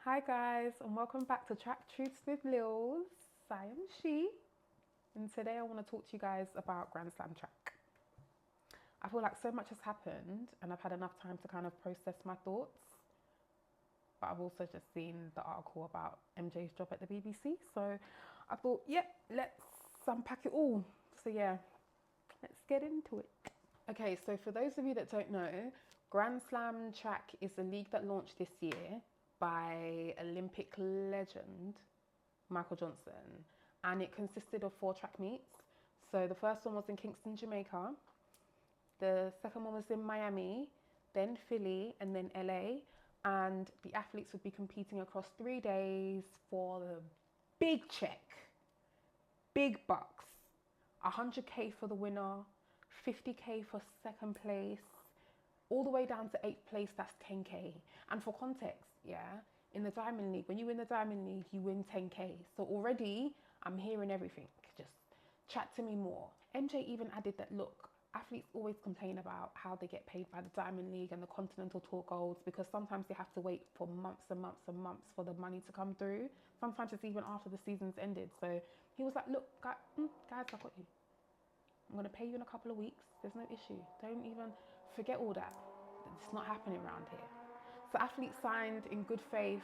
Hi guys, and welcome back to Track Truths with Lillz. I am she, and today I want to talk to you guys about Grand Slam track. I feel like so much has happened and I've had enough time to kind of process my thoughts, but I've also just seen the article about MJ's job at the BBC, so I thought, yep, let's unpack it all. So yeah, let's get into it. Okay, so for those of you that don't know, Grand Slam track is a league that launched this year by Olympic legend Michael Johnson, and it consisted of 4 track meets. So the first one was in Kingston, Jamaica, the second one was in Miami, then Philly, and then LA, and the athletes would be competing across 3 days for the big check, big bucks, 100k for the winner, 50k for second place, all the way down to 8th place, that's 10k. And for context, yeah, in the Diamond League, when you win the Diamond League, you win 10k. So already I'm hearing everything. Just chat to me more. MJ even added that, look, athletes always complain about how they get paid by the Diamond League and the Continental Tour Golds because sometimes they have to wait for months and months and months for the money to come through. Sometimes it's even after the season's ended. So he was like, look, guys, I got you. I'm going to pay you in a couple of weeks. There's no issue. Don't even forget all that. It's not happening around here. So athletes signed in good faith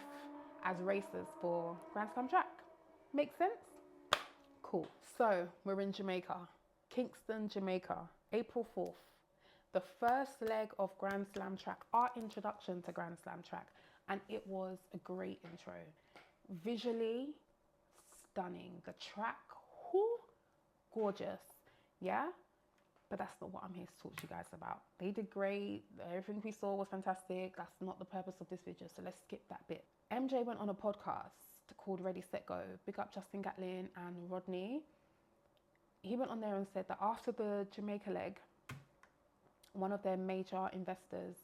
as racers for Grand Slam track. Make sense? Cool. So we're in Jamaica, Kingston, Jamaica, April 4th. The first leg of Grand Slam track, our introduction to Grand Slam track. And it was a great intro. Visually stunning. The track, whoo, gorgeous. Yeah, but that's not what I'm here to talk to you guys about. They did great. Everything we saw was fantastic. That's not the purpose of this video, so let's skip that bit. MJ went on a podcast called Ready, Set, Go. Big up Justin Gatlin and Rodney. He went on there and said that after the Jamaica leg, one of their major investors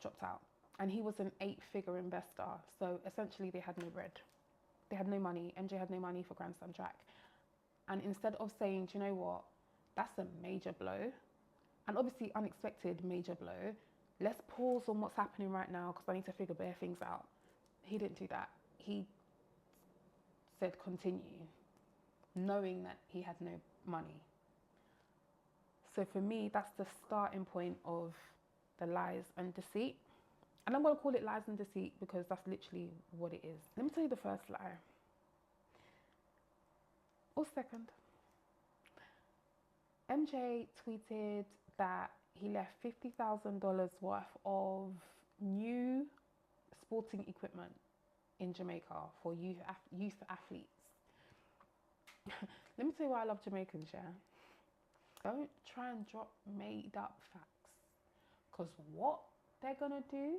dropped out. And he was an 8-figure investor. So essentially they had no bread. They had no money. MJ had no money for Grand Slam track. And instead of saying, do you know what? That's a major blow, and obviously unexpected major blow. Let's pause on what's happening right now because I need to figure bare things out. He didn't do that. He said continue, knowing that he had no money. So for me, that's the starting point of the lies and deceit. And I'm going to call it lies and deceit because that's literally what it is. Let me tell you the first lie. Or second. MJ tweeted that he left $50,000 worth of new sporting equipment in Jamaica for youth athletes. Let me tell you why I love Jamaicans, yeah? Don't try and drop made up facts, because what they're gonna do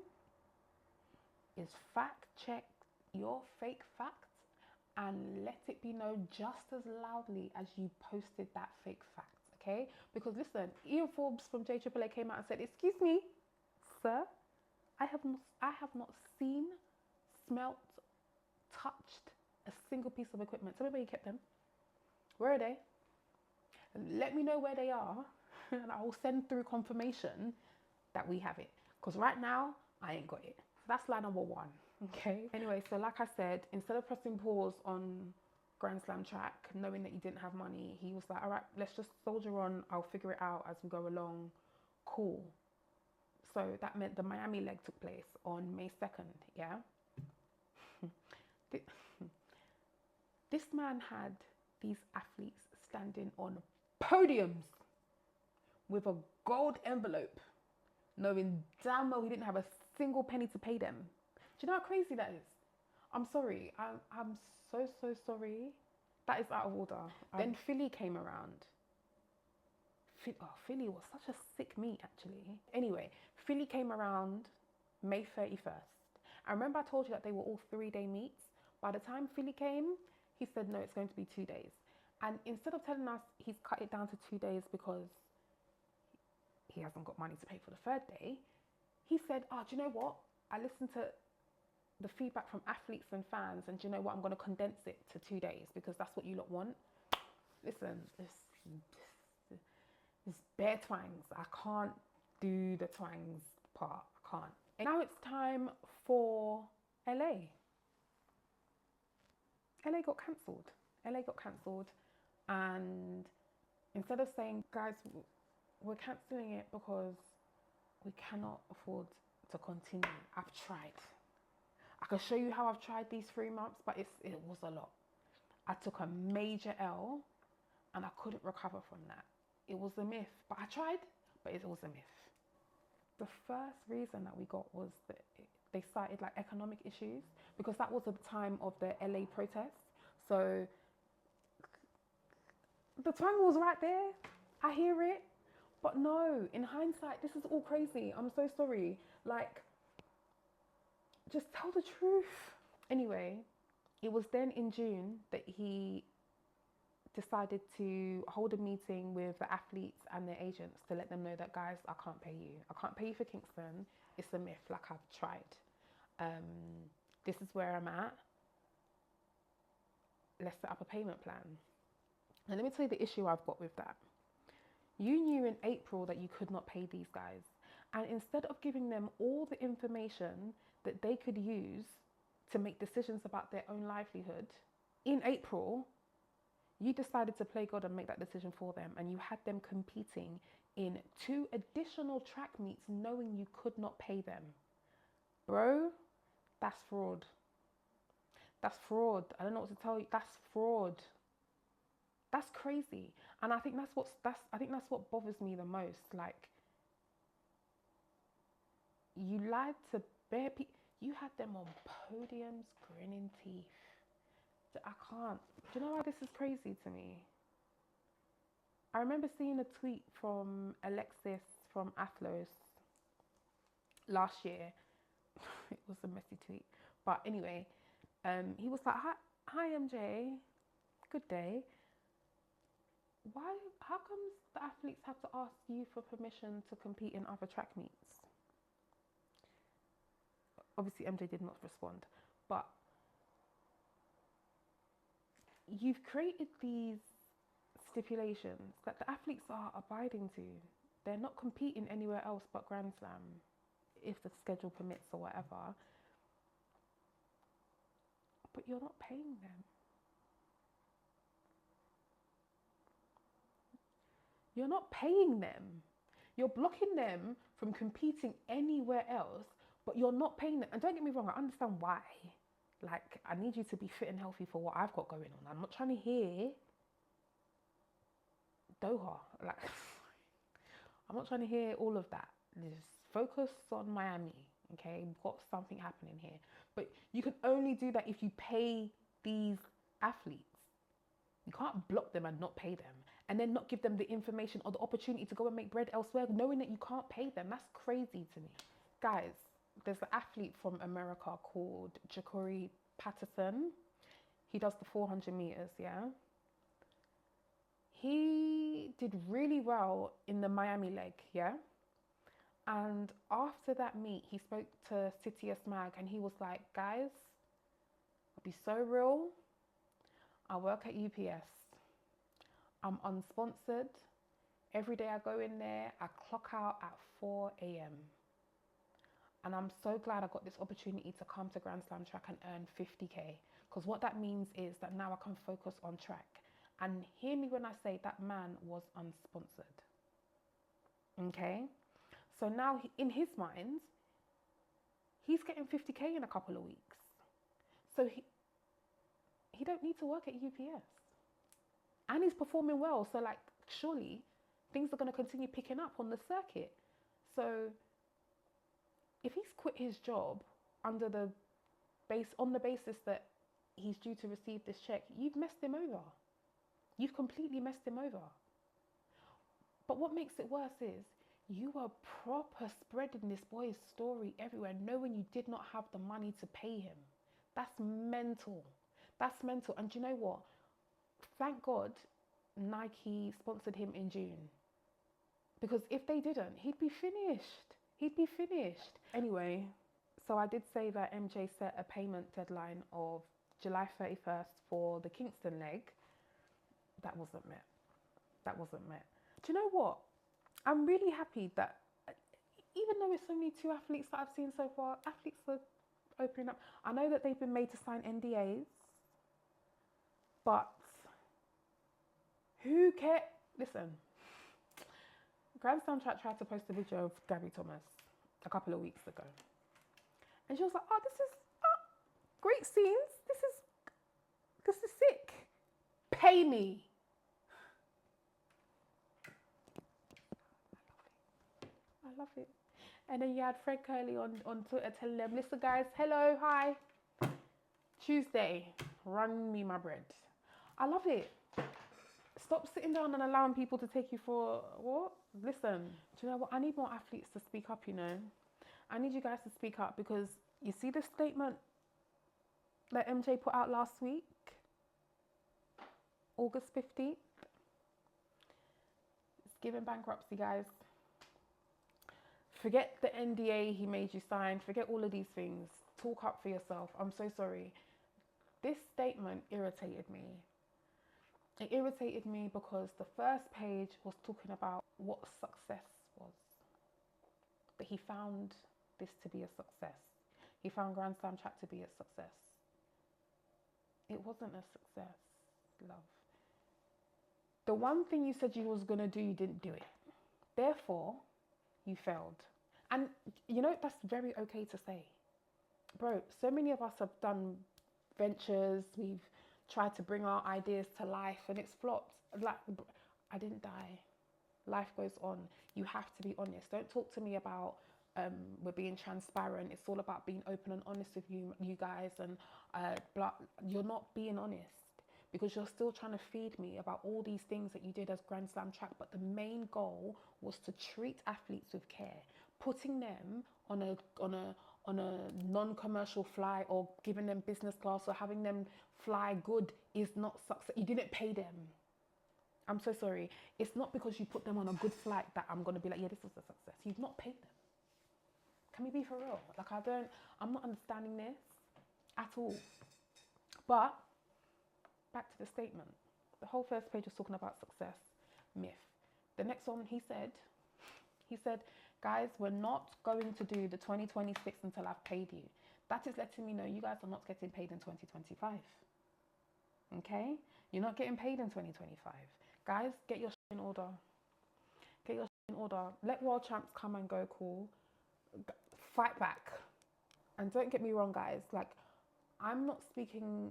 is fact check your fake fact and let it be known just as loudly as you posted that fake fact. Okay, because listen, Ian Forbes from JAAA came out and said, excuse me, sir, I have not seen, smelt, touched a single piece of equipment. Tell me where you kept them. Where are they? Let me know where they are and I will send through confirmation that we have it. Because right now, I ain't got it. So that's line number 1, okay? Anyway, so like I said, instead of pressing pause on Grand Slam track, knowing that he didn't have money, he was like, all right, let's just soldier on. I'll figure it out as we go along. Cool. So that meant the Miami leg took place on May 2nd, yeah? This man had these athletes standing on podiums with a gold envelope, knowing damn well he didn't have a single penny to pay them. Do you know how crazy that is? I'm sorry. I'm so sorry. That is out of order. Then Philly came around. Philly was such a sick meet, actually. Anyway, Philly came around May 31st. I remember I told you that they were all 3-day meets. By the time Philly came, he said, no, it's going to be 2 days. And instead of telling us he's cut it down to 2 days because he hasn't got money to pay for the 3rd day, he said, oh, do you know what? I listened to the feedback from athletes and fans, and do you know what? I'm going to condense it to 2 days because that's what you lot want. Listen, it's bare twangs. I can't do the twangs part. I can't. And now it's time for LA. LA got cancelled. LA got cancelled, and instead of saying, guys, we're cancelling it because we cannot afford to continue. I've tried. I can show you how I've tried these 3 months, but it was a lot. I took a major L and I couldn't recover from that. It was a myth, but I tried, but it was a myth. The first reason that we got was that they cited like economic issues, because that was the time of the LA protests. So the time was right there. I hear it. But no, in hindsight, this is all crazy. I'm so sorry. Like, just tell the truth. Anyway, it was then in June that he decided to hold a meeting with the athletes and their agents to let them know that, guys, I can't pay you. I can't pay you for Kingston. It's a myth, like I've tried. This is where I'm at. Let's set up a payment plan. And let me tell you the issue I've got with that. You knew in April that you could not pay these guys. And instead of giving them all the information that they could use to make decisions about their own livelihood, in April, you decided to play God and make that decision for them. And you had them competing in 2 additional track meets knowing you could not pay them. Bro, that's fraud. That's fraud. I don't know what to tell you. That's fraud. That's crazy. And I think that's what bothers me the most. Like, you lied to bare people. You had them on podiums, grinning teeth. I can't. Do you know why this is crazy to me? I remember seeing a tweet from Alexis from Athlos last year. It was a messy tweet. But anyway, he was like, hi MJ, good day. How comes the athletes have to ask you for permission to compete in other track meets? Obviously, MJ did not respond, but you've created these stipulations that the athletes are abiding to. They're not competing anywhere else but Grand Slam, if the schedule permits or whatever. But you're not paying them. You're not paying them. You're blocking them from competing anywhere else, but you're not paying them. And don't get me wrong, I understand why. Like, I need you to be fit and healthy for what I've got going on. I'm not trying to hear Doha. Like, I'm not trying to hear all of that. Just focus on Miami, okay? We've got something happening here. But you can only do that if you pay these athletes. You can't block them and not pay them, and then not give them the information or the opportunity to go and make bread elsewhere, knowing that you can't pay them. That's crazy to me. Guys, there's an athlete from America called Jakori Patterson. He does the 400 meters, yeah? He did really well in the Miami leg, yeah? And after that meet, he spoke to Citius Mag and he was like, guys, I'll be so real. I work at UPS. I'm unsponsored. Every day I go in there, I clock out at 4 a.m. And I'm so glad I got this opportunity to come to Grand Slam track and earn 50K. Because what that means is that now I can focus on track. And hear me when I say that man was unsponsored. Okay? So now in his mind, he's getting 50K in a couple of weeks. So he don't need to work at UPS. And he's performing well. So like, surely things are going to continue picking up on the circuit. So if he's quit his job on the basis that he's due to receive this check, you've messed him over. You've completely messed him over. But what makes it worse is you were proper spreading this boy's story everywhere, knowing you did not have the money to pay him. That's mental. That's mental. And do you know what? Thank God Nike sponsored him in June. Because if they didn't, he'd be finished. He'd be finished. Anyway, so I did say that MJ set a payment deadline of July 31st for the Kingston leg. That wasn't met. That wasn't met. Do you know what? I'm really happy that even though it's only 2 athletes that I've seen so far, athletes are opening up. I know that they've been made to sign NDAs. But who cares? Listen, Grand Slam Track tried to post a video of Gabby Thomas a couple of weeks ago. And she was like, oh, this is great scenes. This is sick. Pay me. I love it. And then you had Fred Curley on Twitter telling them, listen guys, hello, hi. Tuesday, run me my bread. I love it. Stop sitting down and allowing people to take you for what? Listen, do you know what? I need more athletes to speak up, you know. I need you guys to speak up because you see the statement that MJ put out last week, August 15th. It's giving bankruptcy, guys. Forget the NDA he made you sign. Forget all of these things. Talk up for yourself. I'm so sorry. This statement irritated me. It irritated me because the first page was talking about what success was. That he found this to be a success. He found Grand Slam Track to be a success. It wasn't a success, love. The one thing you said you was going to do, you didn't do it. Therefore, you failed. And you know, that's very okay to say. Bro, so many of us have done ventures, we've tried to bring our ideas to life and it's flopped. Like, I didn't die. Life goes on. You have to be honest. Don't talk to me about we're being transparent. It's all about being open and honest with you guys, and you're not being honest because you're still trying to feed me about all these things that you did as Grand Slam Track, but the main goal was to treat athletes with care, putting them on a non-commercial flight or giving them business class or having them fly good is not success. You didn't pay them. I'm so sorry. It's not because you put them on a good flight that I'm going to be like, yeah, this was a success. You've not paid them. Can we be for real? Like, I'm not understanding this at all. But back to the statement. The whole first page was talking about success, myth. The next one, he said, guys, we're not going to do the 2026 until I've paid you. That is letting me know you guys are not getting paid in 2025. Okay? You're not getting paid in 2025. Guys, get your shit in order. Get your shit in order. Let world champs come and go, cool. Fight back. And don't get me wrong, guys. Like, I'm not speaking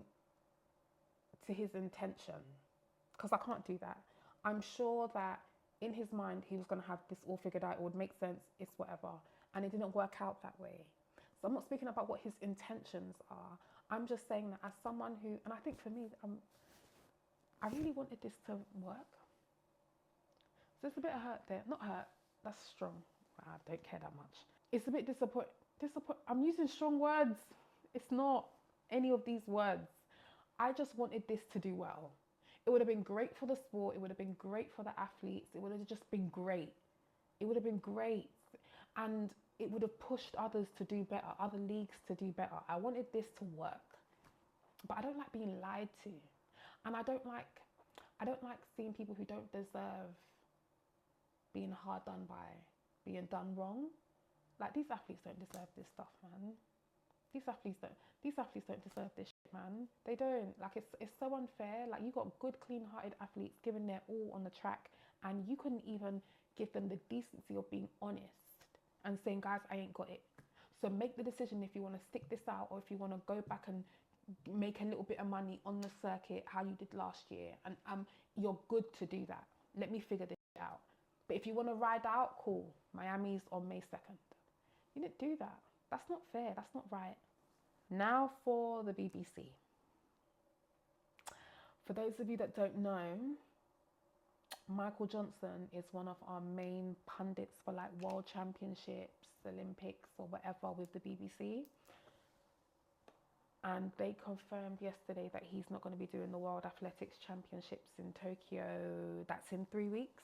to his intention because I can't do that. I'm sure that in his mind, he was going to have this all figured out. It would make sense. It's whatever. And it didn't work out that way. So I'm not speaking about what his intentions are. I'm just saying that as someone who, and I think for me, I really wanted this to work. So it's a bit of hurt there. Not hurt. That's strong. I don't care that much. It's a bit disappointing. I'm using strong words. It's not any of these words. I just wanted this to do well. It would have been great for the sport. It would have been great for the athletes. It would have just been great. It would have been great. And it would have pushed others to do better, other leagues to do better. I wanted this to work. But I don't like being lied to. And I don't like seeing people who don't deserve being hard done by, being done wrong. Like, these athletes don't deserve this stuff, man. These athletes don't deserve this shit, man. They don't. Like, it's so unfair. Like, you got good, clean-hearted athletes giving their all on the track, and you couldn't even give them the decency of being honest and saying, guys, I ain't got it. So make the decision if you want to stick this out or if you want to go back and make a little bit of money on the circuit how you did last year. And you're good to do that. Let me figure this out. But if you want to ride out, cool. Miami's on May 2nd. You didn't do that. That's not fair. That's not right. Now for the BBC. For those of you that don't know, Michael Johnson is one of our main pundits for like world championships, Olympics or whatever with the BBC. And they confirmed yesterday that he's not going to be doing the World Athletics Championships in Tokyo. That's in 3 weeks.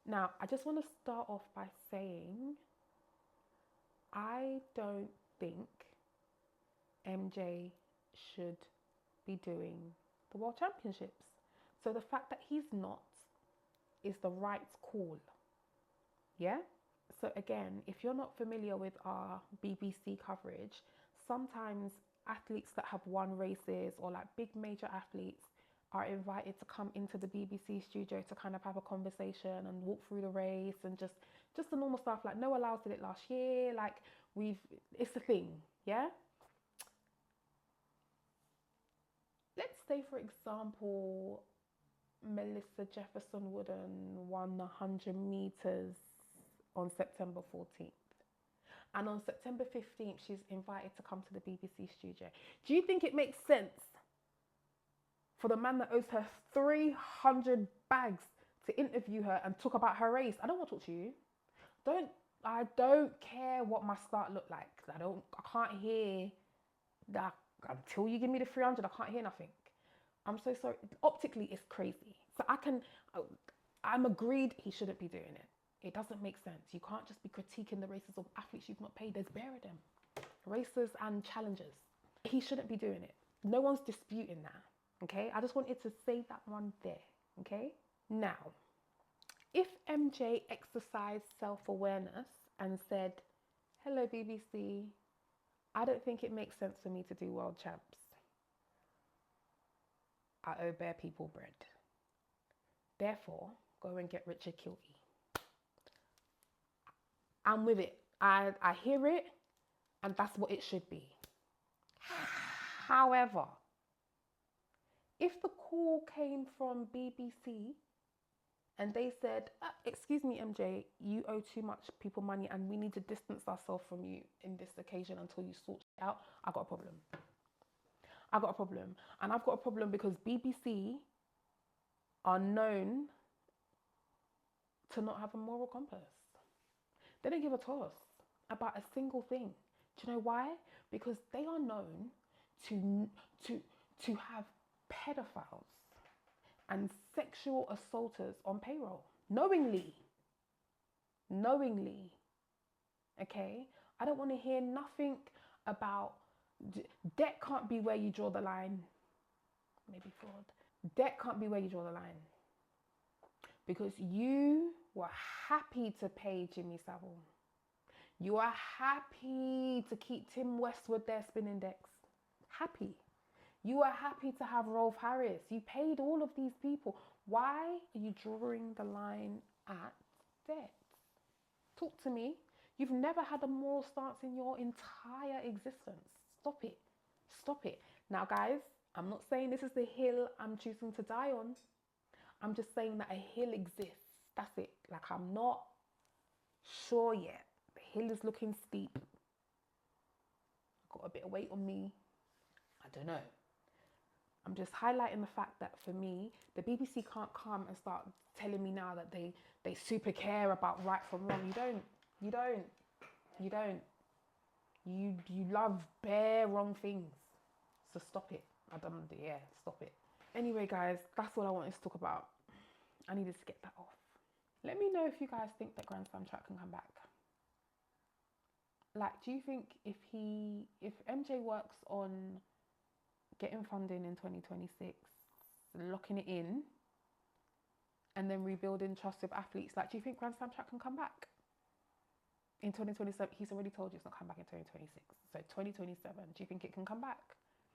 Now, I just want to start off by saying I don't think MJ should be doing the World Championships. So the fact that he's not is the right call. Yeah? So again, if you're not familiar with our BBC coverage, sometimes athletes that have won races or like big major athletes are invited to come into the BBC studio to kind of have a conversation and walk through the race and just the normal stuff. Like Noah Lyles did it last year. Like it's a thing, yeah? Let's say, for example, Melissa Jefferson Wooden won 100 meters on September 14th. And on September 15th, she's invited to come to the BBC studio. Do you think it makes sense for the man that owes her 300 bags to interview her and talk about her race? I don't want to talk to you. I don't care what my start looked like. I can't hear that until you give me the 300. I can't hear nothing. I'm so sorry. Optically, it's crazy. So I'm agreed he shouldn't be doing it. It doesn't make sense. You can't just be critiquing the races of athletes you've not paid. There's bare of them. Racers and challengers. He shouldn't be doing it. No one's disputing that. Okay? I just wanted to say that one there. Okay? Now, if MJ exercised self-awareness and said, hello BBC, I don't think it makes sense for me to do world champs. I owe bare people bread. Therefore, go and get Richard Kilty. I'm with it. I hear it, and that's what it should be. However, if the call came from BBC and they said, excuse me, MJ, you owe too much people money and we need to distance ourselves from you in this occasion until you sort it out, I got a problem. I got a problem. And I've got a problem because BBC are known to not have a moral compass. They don't give a toss about a single thing. Do you know why? Because they are known to have pedophiles and sexual assaulters on payroll. Knowingly. Okay? I don't want to hear nothing about debt can't be where you draw the line. Maybe fraud. Debt can't be where you draw the line. Because you were happy to pay Jimmy Savile. You are happy to keep Tim Westwood there spinning decks. Happy. You are happy to have Rolf Harris. You paid all of these people. Why are you drawing the line at debt? Talk to me. You've never had a moral stance in your entire existence. Stop it. Stop it. Now, guys, I'm not saying this is the hill I'm choosing to die on. I'm just saying that a hill exists. That's it. Like, I'm not sure yet. The hill is looking steep. I've got a bit of weight on me. I don't know. I'm just highlighting the fact that for me, the BBC can't come and start telling me now that they super care about right from wrong. You don't. You love bare wrong things. So stop it. Stop it. Anyway, guys, that's what I wanted to talk about. I needed to get that off. Let me know if you guys think that Grand Slam track can come back. Like, do you think if MJ works on getting funding in 2026, locking it in, and then rebuilding trust with athletes, like, do you think Grand Slam track can come back in 2027? He's already told you it's not come back in 2026. So 2027, do you think it can come back?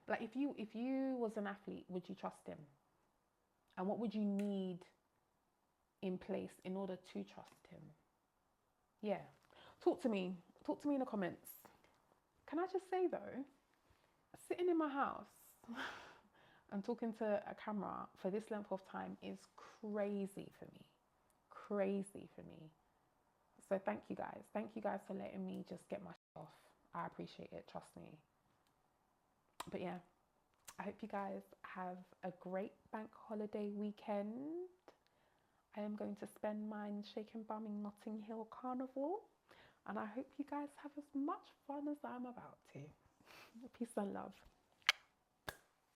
Like, if you was an athlete, would you trust him? And what would you need in place in order to trust him? Yeah. Talk to me in the comments. Can I just say though, sitting in my house and talking to a camera for this length of time is crazy for me. So thank you guys for letting me just get my shit off. I appreciate it, trust me. But yeah, I hope you guys have a great bank holiday weekend. I am going to spend mine shaking bum in Notting Hill Carnival, and I hope you guys have as much fun as I'm about to. Peace and love.